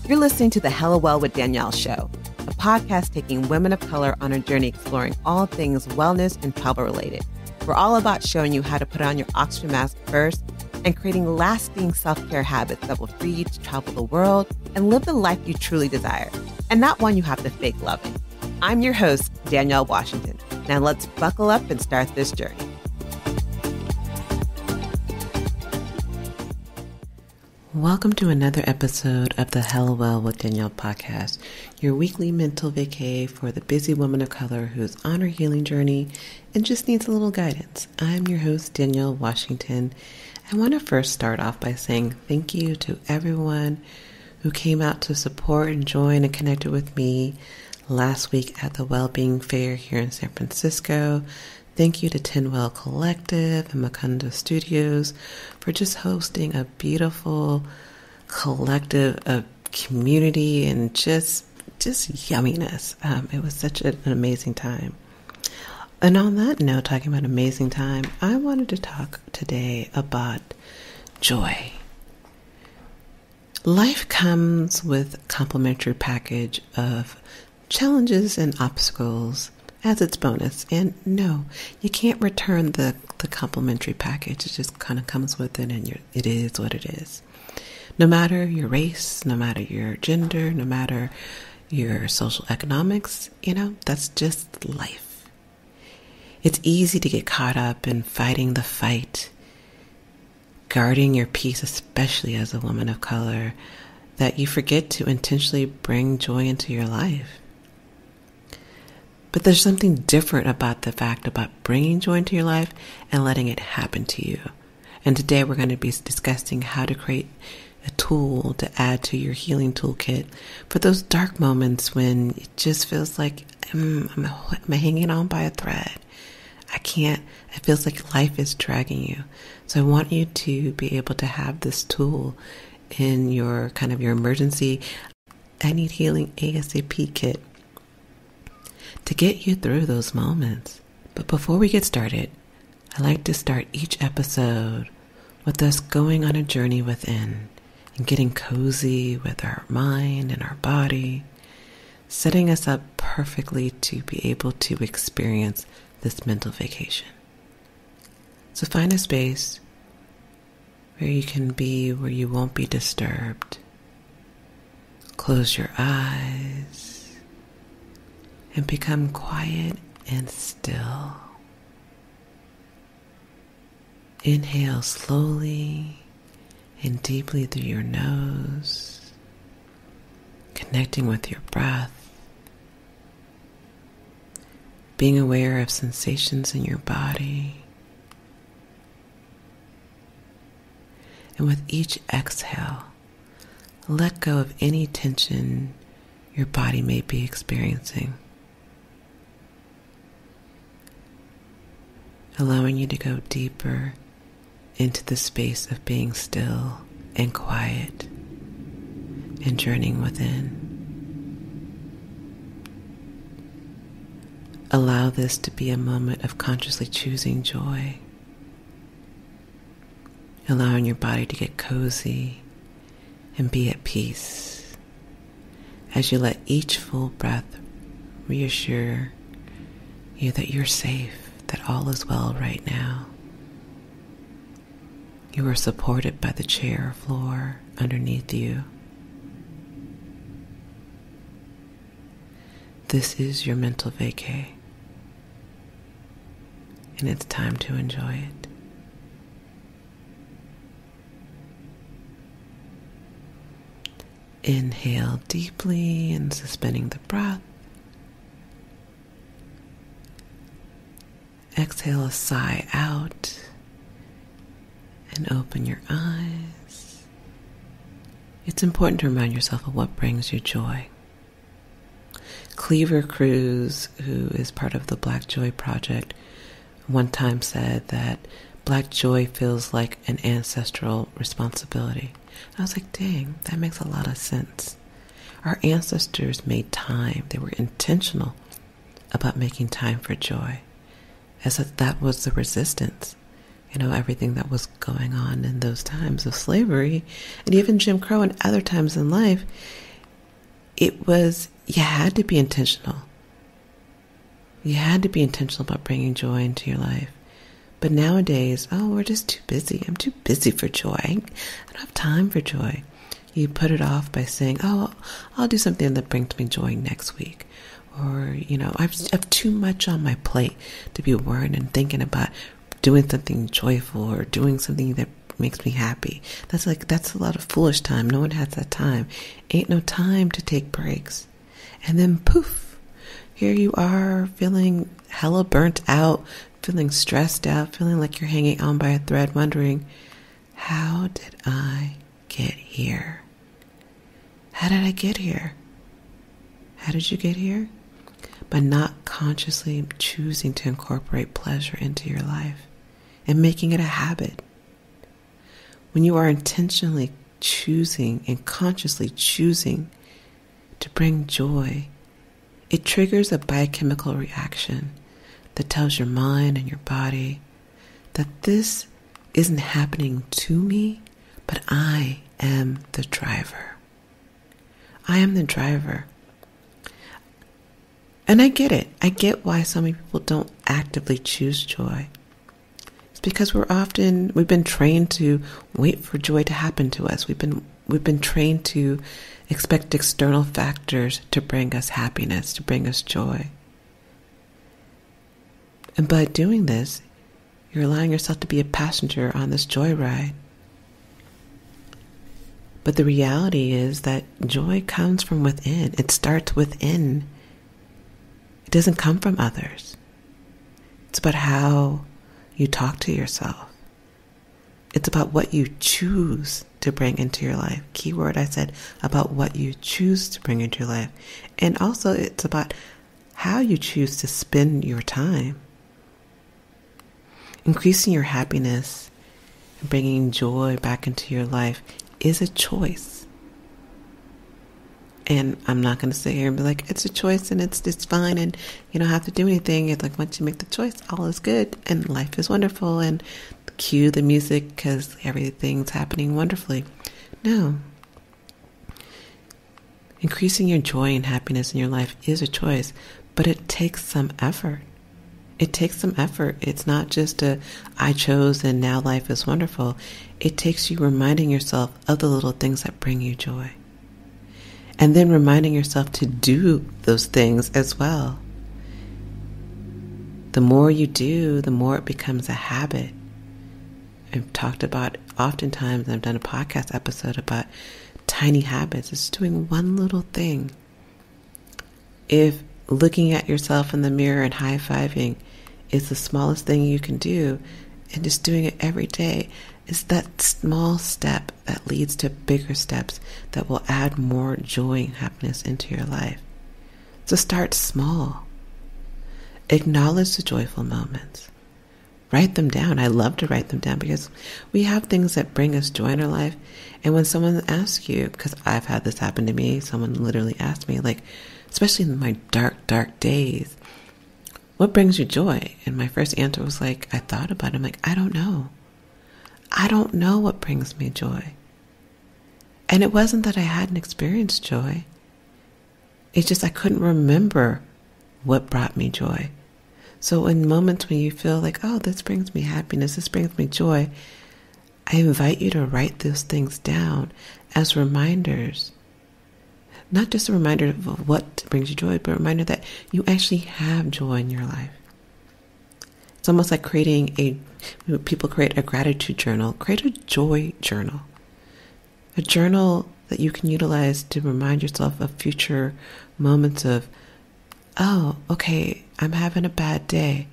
You're listening to the Hella Well with Danielle show, a podcast taking women of color on a journey exploring all things wellness and travel related. We're all about showing you how to put on your oxygen mask first and creating lasting self-care habits that will free you to travel the world and live the life you truly desire, and not one you have to fake loving. I'm your host, Danielle Washington. Now let's buckle up and start this journey. Welcome to another episode of the Hella Well with Danielle podcast, your weekly mental vacay for the busy woman of color who's on her healing journey and just needs a little guidance. I'm your host, Danielle Washington. I want to first start off by saying thank you to everyone who came out to support and join and connected with me last week at the Wellbeing Fair here in San Francisco. Thank you to Tenwell Collective and Macondo Studios for just hosting a beautiful collective of community and just yumminess. It was such an amazing time. And on that note, talking about amazing time, I wanted to talk today about joy. Life comes with a complimentary package of challenges and obstacles as its bonus. And no, you can't return the complimentary package. It just kind of comes with it, and it is what it is. No matter your race, no matter your gender, no matter your social economics, that's just life. It's easy to get caught up in fighting the fight, guarding your peace, especially as a woman of color, that you forget to intentionally bring joy into your life. But there's something different about the fact about bringing joy into your life and letting it happen to you. And today we're going to be discussing how to create a tool to add to your healing toolkit for those dark moments when it just feels like I'm hanging on by a thread. It feels like life is dragging you. So I want you to be able to have this tool in your your emergency, I need healing ASAP kit to get you through those moments. But before we get started, I like to start each episode with us going on a journey within and getting cozy with our mind and our body, setting us up perfectly to be able to experience this mental vacation. So find a space where you can be, where you won't be disturbed. Close your eyes and become quiet and still. Inhale slowly and deeply through your nose, connecting with your breath, being aware of sensations in your body. And with each exhale, let go of any tension your body may be experiencing, allowing you to go deeper into the space of being still and quiet and journeying within. Allow this to be a moment of consciously choosing joy, allowing your body to get cozy and be at peace as you let each full breath reassure you that you're safe, that all is well right now. You are supported by the chair or floor underneath you. This is your mental vacay, and it's time to enjoy it. Inhale deeply and suspending the breath. Exhale a sigh out and open your eyes. It's important to remind yourself of what brings you joy. Cleaver Cruz, who is part of the Black Joy Project, one time said that Black joy feels like an ancestral responsibility. I was like, dang, that makes a lot of sense. Our ancestors made time. They were intentional about making time for joy, as if that was the resistance. Everything that was going on in those times of slavery and even Jim Crow and other times in life, you had to be intentional. You had to be intentional about bringing joy into your life. But nowadays, we're just too busy. I'm too busy for joy. I don't have time for joy. You put it off by saying, I'll do something that brings me joy next week. Or, I have too much on my plate to be worrying and thinking about doing something joyful or doing something that makes me happy. That's a lot of foolish time. No one has that time. Ain't no time to take breaks. And then poof, here you are feeling hella burnt out, feeling stressed out, feeling like you're hanging on by a thread, wondering, how did I get here? How did I get here? How did you get here? By not consciously choosing to incorporate pleasure into your life and making it a habit. When you are intentionally choosing and consciously choosing to bring joy, it triggers a biochemical reaction that tells your mind and your body that this isn't happening to me, but I am the driver. I am the driver. And I get it. I get why so many people don't actively choose joy. It's because we've been trained to wait for joy to happen to us. We've been trained to expect external factors to bring us happiness, to bring us joy. And by doing this, you're allowing yourself to be a passenger on this joyride. But the reality is that joy comes from within. It starts within. It doesn't come from others. It's about how you talk to yourself. It's about what you choose to bring into your life. Keyword, I said, about what you choose to bring into your life. And also it's about how you choose to spend your time. Increasing your happiness and bringing joy back into your life is a choice. And I'm not going to sit here and be like, it's a choice and it's fine and you don't have to do anything. It's like, once you make the choice, all is good and life is wonderful, and cue the music because everything's happening wonderfully. No. Increasing your joy and happiness in your life is a choice, but it takes some effort. It takes some effort. It's not just I chose and now life is wonderful. It takes you reminding yourself of the little things that bring you joy. And then reminding yourself to do those things as well. The more you do, the more it becomes a habit. I've talked about oftentimes, I've done a podcast episode about tiny habits. It's doing one little thing. If looking at yourself in the mirror and high-fiving is the smallest thing you can do, and just doing it every day, is that small step that leads to bigger steps that will add more joy and happiness into your life. So start small. Acknowledge the joyful moments. Write them down. I love to write them down because we have things that bring us joy in our life. And when someone asks you, because I've had this happen to me, someone literally asked me, like, especially in my dark, dark days, what brings you joy? And my first answer was like, I thought about it. I'm like, I don't know. I don't know what brings me joy. And it wasn't that I hadn't experienced joy. It's just I couldn't remember what brought me joy. So in moments when you feel like, oh, this brings me happiness, this brings me joy, I invite you to write those things down as reminders. Not just a reminder of what brings you joy, but a reminder that you actually have joy in your life. It's almost like people create a gratitude journal. Create a joy journal. A journal that you can utilize to remind yourself of future moments of, oh, okay, I'm having a bad day.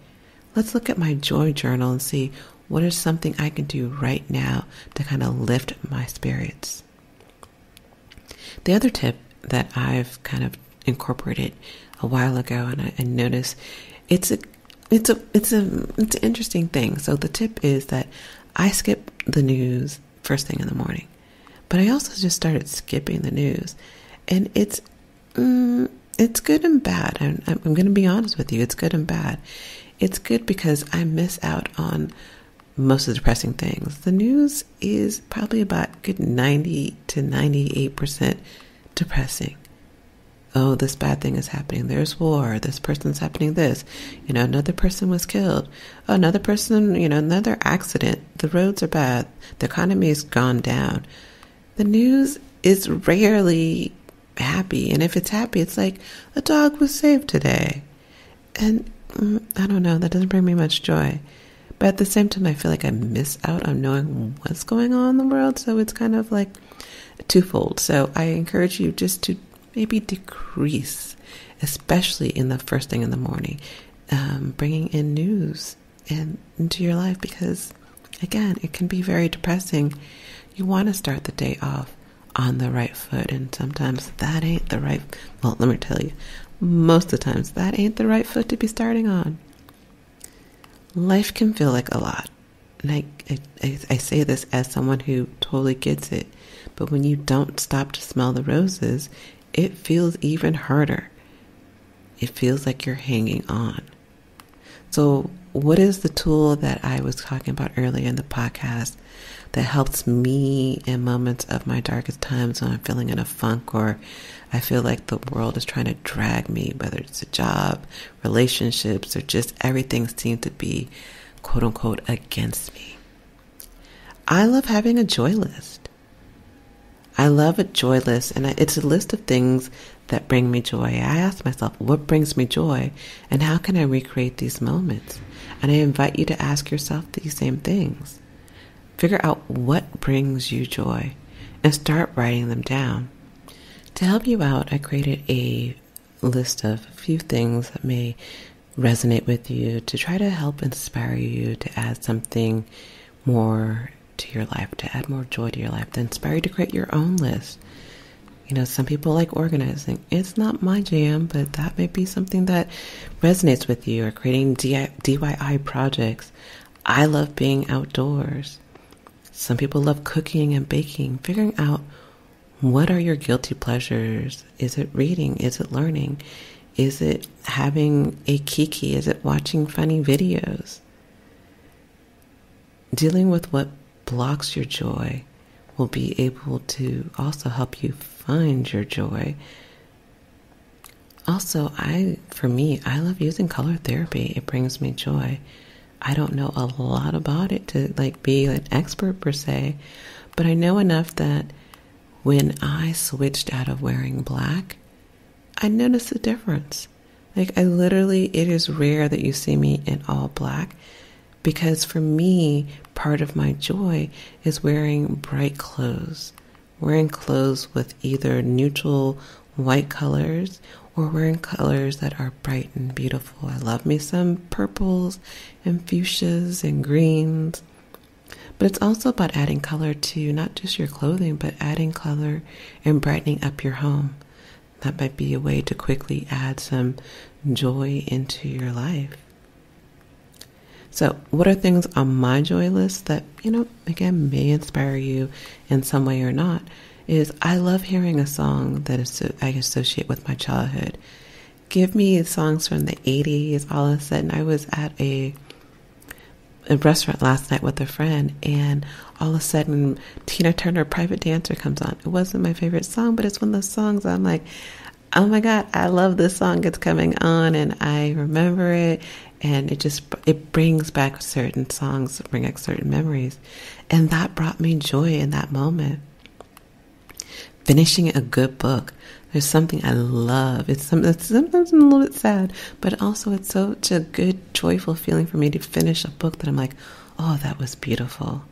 Let's look at my joy journal and see what is something I can do right now to kind of lift my spirits. The other tip that I've kind of incorporated a while ago, and I noticed it's an interesting thing. So the tip is that I skip the news first thing in the morning, but I also just started skipping the news, and it's good and bad. I'm going to be honest with you. It's good and bad. It's good because I miss out on most of the depressing things. The news is probably about good 90 to 98% depressing. oh, this bad thing is happening. There's war. This person's happening this. Another person was killed. Oh, another person, another accident. The roads are bad. The economy's gone down. The news is rarely happy. And if it's happy, it's like a dog was saved today. And I don't know, that doesn't bring me much joy. But at the same time, I feel like I miss out on knowing what's going on in the world. So it's kind of like twofold. So I encourage you just to maybe decrease, especially in the first thing in the morning, bringing in news into your life, because again, it can be very depressing. You want to start the day off on the right foot, and sometimes that ain't the right, well, let me tell you, most of the times that ain't the right foot to be starting on. Life can feel like a lot. And I say this as someone who totally gets it, but when you don't stop to smell the roses, it feels even harder. It feels like you're hanging on. So what is the tool that I was talking about earlier in the podcast that helps me in moments of my darkest times when I'm feeling in a funk or I feel like the world is trying to drag me, whether it's a job, relationships, or just everything seems to be quote unquote against me? I love having a joy list. I love a joy list, and it's a list of things that bring me joy. I ask myself, what brings me joy, and how can I recreate these moments? And I invite you to ask yourself these same things. Figure out what brings you joy, and start writing them down. To help you out, I created a list of a few things that may resonate with you to try to help inspire you to add something more to your life, to add more joy to your life, to inspire you to create your own list. Some people like organizing. It's not my jam, but that may be something that resonates with you, or creating DIY projects. I love being outdoors. Some people love cooking and baking. Figuring out what are your guilty pleasures. Is it reading? Is it learning? Is it having a kiki? Is it watching funny videos? Dealing with what blocks your joy will be able to also help you find your joy. Also, for me, I love using color therapy. It brings me joy. I don't know a lot about it to be an expert per se, but I know enough that when I switched out of wearing black, I noticed a difference. It is rare that you see me in all black, because for me, part of my joy is wearing bright clothes. Wearing clothes with either neutral white colors or wearing colors that are bright and beautiful. I love me some purples and fuchsias and greens. But it's also about adding color to not just your clothing, but adding color and brightening up your home. That might be a way to quickly add some joy into your life. So what are things on my joy list that, again, may inspire you in some way or not, is I love hearing a song that I associate with my childhood. Give me songs from the 80s. All of a sudden, I was at a restaurant last night with a friend, and all of a sudden, Tina Turner, Private Dancer comes on. It wasn't my favorite song, but it's one of those songs I'm like, oh my God, I love this song. It's coming on, and I remember it. And it brings back certain songs, bring back certain memories. And that brought me joy in that moment. Finishing a good book. There's something I love. It's sometimes a little bit sad, but also it's such a good, joyful feeling for me to finish a book that I'm like, oh, that was beautiful.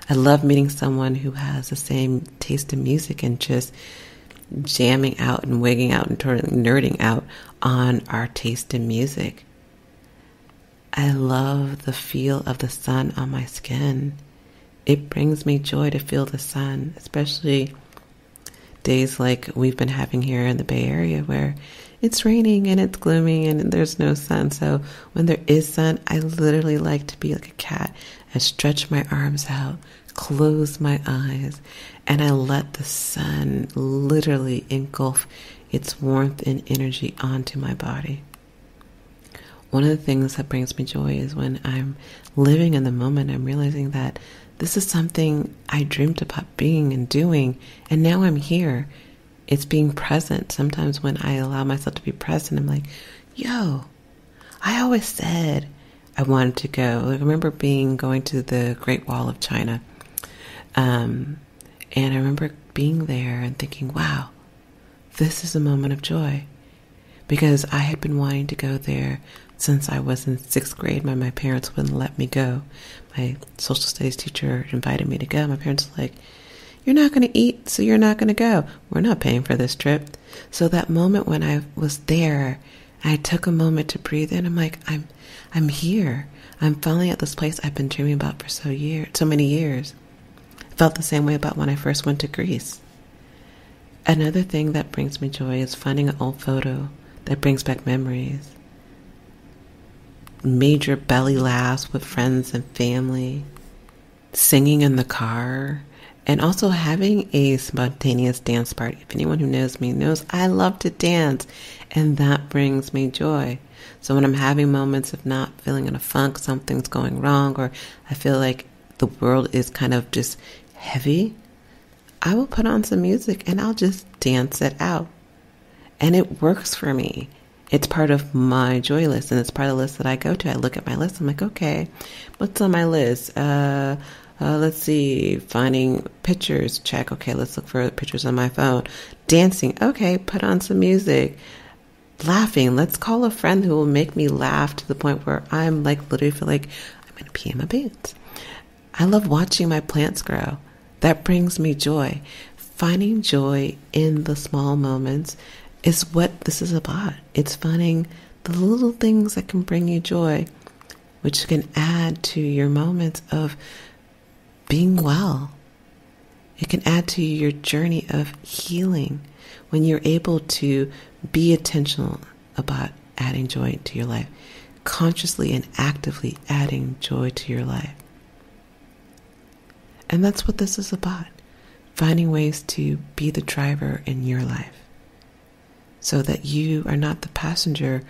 I love meeting someone who has the same taste in music and just jamming out and wigging out and totally nerding out on our taste in music. I love the feel of the sun on my skin. It brings me joy to feel the sun, especially days like we've been having here in the Bay Area where it's raining and it's gloomy and there's no sun. So when there is sun, I literally like to be like a cat. I stretch my arms out, close my eyes, and I let the sun literally engulf its warmth and energy onto my body. One of the things that brings me joy is when I'm living in the moment, I'm realizing that this is something I dreamed about being and doing, and now I'm here. It's being present. Sometimes when I allow myself to be present, I'm like, yo, I always said I wanted to go. Like, I remember going to the Great Wall of China. And I remember being there and thinking, wow, this is a moment of joy. Because I had been wanting to go there since I was in 6th grade. My parents wouldn't let me go. My social studies teacher invited me to go. My parents were like, you're not going to eat, so you're not going to go. We're not paying for this trip. So that moment when I was there, I took a moment to breathe in. I'm like, I'm here. I'm finally at this place I've been dreaming about for so many years. I felt the same way about when I first went to Greece. Another thing that brings me joy is finding an old photo that brings back memories. Major belly laughs with friends and family, singing in the car, and also having a spontaneous dance party. If anyone who knows me knows I love to dance, and that brings me joy. So when I'm having moments of not feeling in a funk, something's going wrong, or I feel like the world is kind of just heavy, I will put on some music and I'll just dance it out. And it works for me. It's part of my joy list, and it's part of the list that I go to. I look at my list, I'm like, okay, what's on my list? Let's see, finding pictures, check. Okay, let's look for pictures on my phone. Dancing, okay, put on some music. Laughing, let's call a friend who will make me laugh to the point where I'm like literally feel like I'm going to pee in my pants. I love watching my plants grow. That brings me joy. Finding joy in the small moments is what this is about. It's finding the little things that can bring you joy, which can add to your moments of being well. It can add to your journey of healing when you're able to be intentional about adding joy to your life, consciously and actively adding joy to your life. And that's what this is about, finding ways to be the driver in your life so that you are not the passenger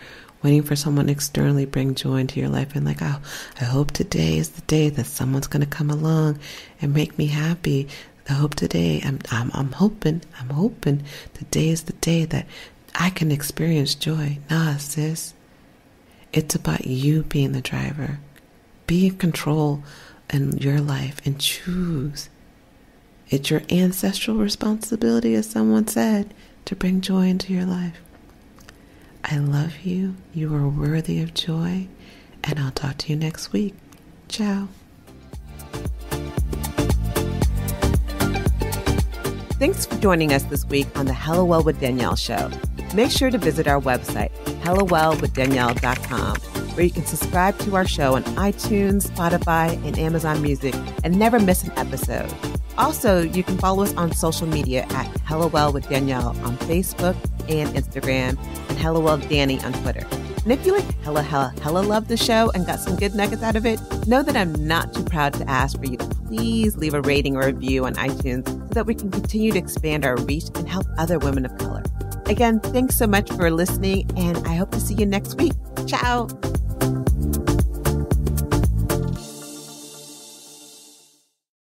waiting for someone externally bring joy into your life and like, oh, I hope today is the day that someone's going to come along and make me happy. I hope today, I'm hoping today is the day that I can experience joy. Nah, sis. It's about you being the driver. Be in control in your life and choose. It's your ancestral responsibility, as someone said, to bring joy into your life. I love you. You are worthy of joy. And I'll talk to you next week. Ciao. Thanks for joining us this week on the Hello Well with Danielle show. Make sure to visit our website, hellowellwithdanielle.com, where you can subscribe to our show on iTunes, Spotify, and Amazon Music and never miss an episode. Also, you can follow us on social media at Hello Well with Danielle on Facebook and Instagram, and Hello Well Danny on Twitter. And if you like hella love the show and got some good nuggets out of it, know that I'm not too proud to ask for you to please leave a rating or review on iTunes so that we can continue to expand our reach and help other women of color. Again, thanks so much for listening, and I hope to see you next week. Ciao.